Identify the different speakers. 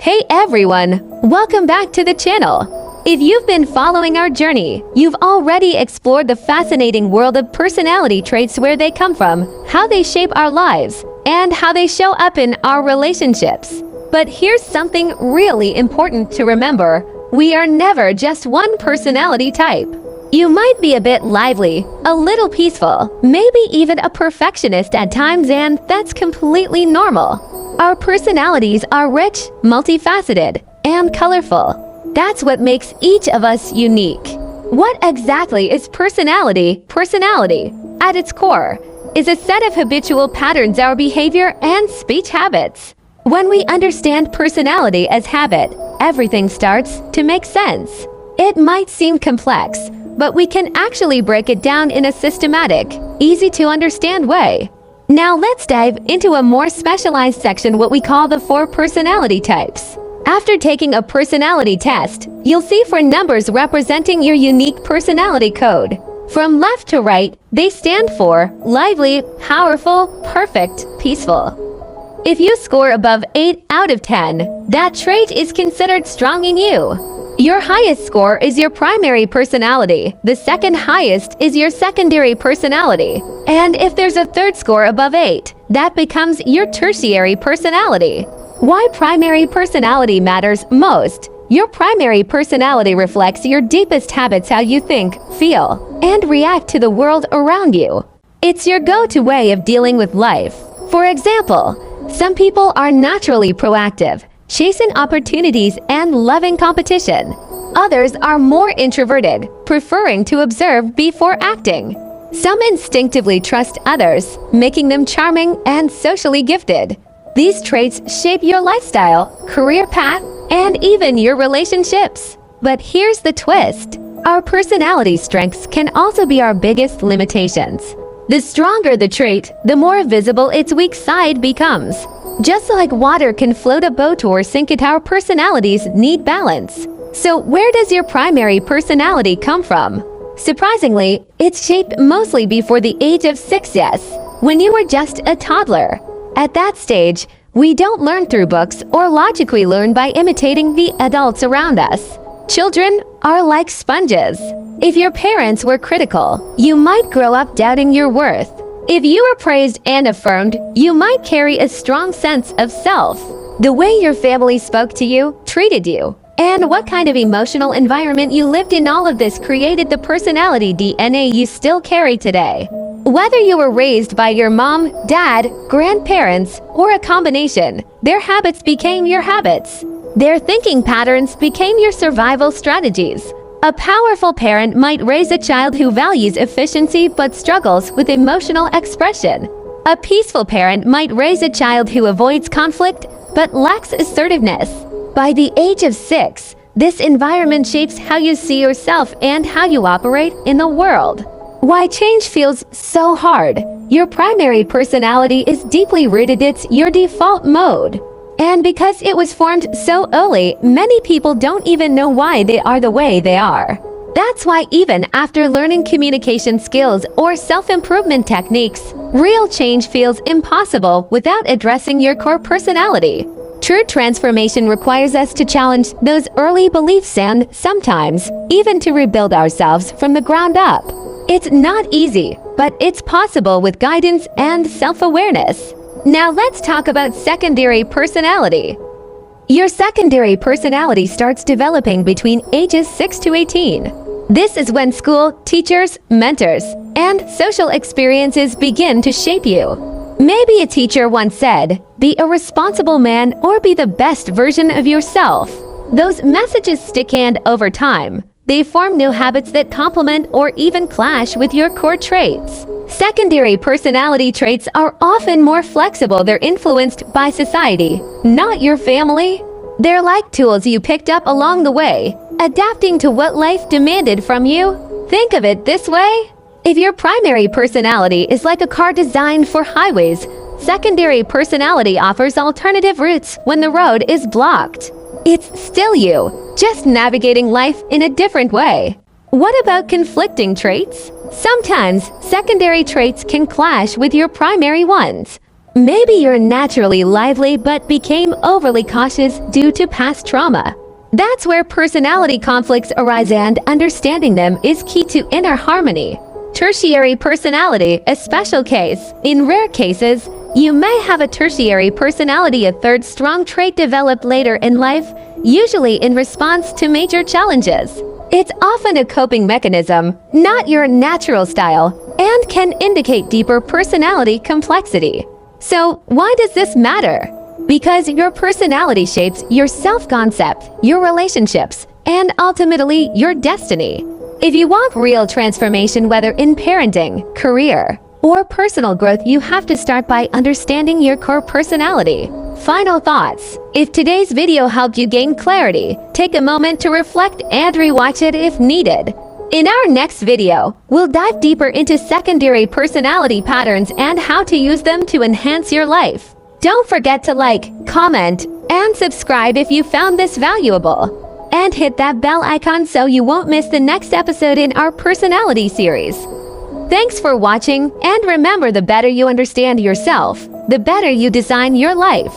Speaker 1: Hey everyone, welcome back to the channel. If you've been following our journey, you've already explored the fascinating world of personality traits, where they come from, how they shape our lives, and how they show up in our relationships. But here's something really important to remember. We are never just one personality type. You might be a bit lively, a little peaceful, maybe even a perfectionist at times, and that's completely normal. Our personalities are rich, multifaceted, and colorful. That's what makes each of us unique. What exactly is personality? Personality, at its core, is a set of habitual patterns, our behavior and speech habits. When we understand personality as habit, everything starts to make sense. It might seem complex, but we can actually break it down in a systematic, easy-to-understand way. Now let's dive into a more specialized section, what we call the 4 personality types. After taking a personality test, you'll see 4 numbers representing your unique personality code. From left to right, they stand for lively, powerful, perfect, peaceful. If you score above 8 out of 10, that trait is considered strong in you. Your highest score is your primary personality. The second highest is your secondary personality. And if there's a third score above 8, that becomes your tertiary personality. Why primary personality matters most? Your primary personality reflects your deepest habits, how you think, feel, and react to the world around you. It's your go-to way of dealing with life. For example, some people are naturally proactive, chasing opportunities and loving competition. Others are more introverted, preferring to observe before acting. Some instinctively trust others, making them charming and socially gifted. These traits shape your lifestyle, career path, and even your relationships. But here's the twist. Our personality strengths can also be our biggest limitations. The stronger the trait, the more visible its weak side becomes. Just like water can float a boat or sink it, our personalities need balance. So where does your primary personality come from? Surprisingly, it's shaped mostly before the age of 6, when you were just a toddler. At that stage, we don't learn through books or logic, we learn by imitating the adults around us. Children are like sponges. If your parents were critical, you might grow up doubting your worth. If you were praised and affirmed, you might carry a strong sense of self. The way your family spoke to you, treated you, and what kind of emotional environment you lived in, all of this created the personality DNA you still carry today. Whether you were raised by your mom, dad, grandparents, or a combination, their habits became your habits. Their thinking patterns became your survival strategies. A powerful parent might raise a child who values efficiency but struggles with emotional expression. A peaceful parent might raise a child who avoids conflict but lacks assertiveness. By the age of 6, this environment shapes how you see yourself and how you operate in the world. Why change feels so hard? Your primary personality is deeply rooted, it's your default mode. And because it was formed so early, many people don't even know why they are the way they are. That's why even after learning communication skills or self-improvement techniques, real change feels impossible without addressing your core personality. True transformation requires us to challenge those early beliefs and, sometimes, even to rebuild ourselves from the ground up. It's not easy, but it's possible with guidance and self-awareness. Now let's talk about secondary personality. Your secondary personality starts developing between ages 6 to 18. This is when school, teachers, mentors, and social experiences begin to shape you. Maybe a teacher once said, "Be a responsible man or be the best version of yourself." Those messages stick, and over time, they form new habits that complement or even clash with your core traits. Secondary personality traits are often more flexible. They're influenced by society, not your family. They're like tools you picked up along the way, adapting to what life demanded from you. Think of it this way. If your primary personality is like a car designed for highways, secondary personality offers alternative routes when the road is blocked. It's still you, just navigating life in a different way. What about conflicting traits? Sometimes, secondary traits can clash with your primary ones. Maybe you're naturally lively but became overly cautious due to past trauma. That's where personality conflicts arise, and understanding them is key to inner harmony. Tertiary personality, a special case. In rare cases, you may have a tertiary personality, a third strong trait developed later in life, usually in response to major challenges. It's often a coping mechanism, not your natural style, and can indicate deeper personality complexity. So, why does this matter? Because your personality shapes your self-concept, your relationships, and ultimately your destiny. If you want real transformation, whether in parenting, career, or personal growth, you have to start by understanding your core personality. Final thoughts. If today's video helped you gain clarity, take a moment to reflect and rewatch it if needed. In our next video, we'll dive deeper into secondary personality patterns and how to use them to enhance your life. Don't forget to like, comment, and subscribe if you found this valuable. And hit that bell icon so you won't miss the next episode in our personality series. Thanks for watching, and remember, the better you understand yourself, the better you design your life.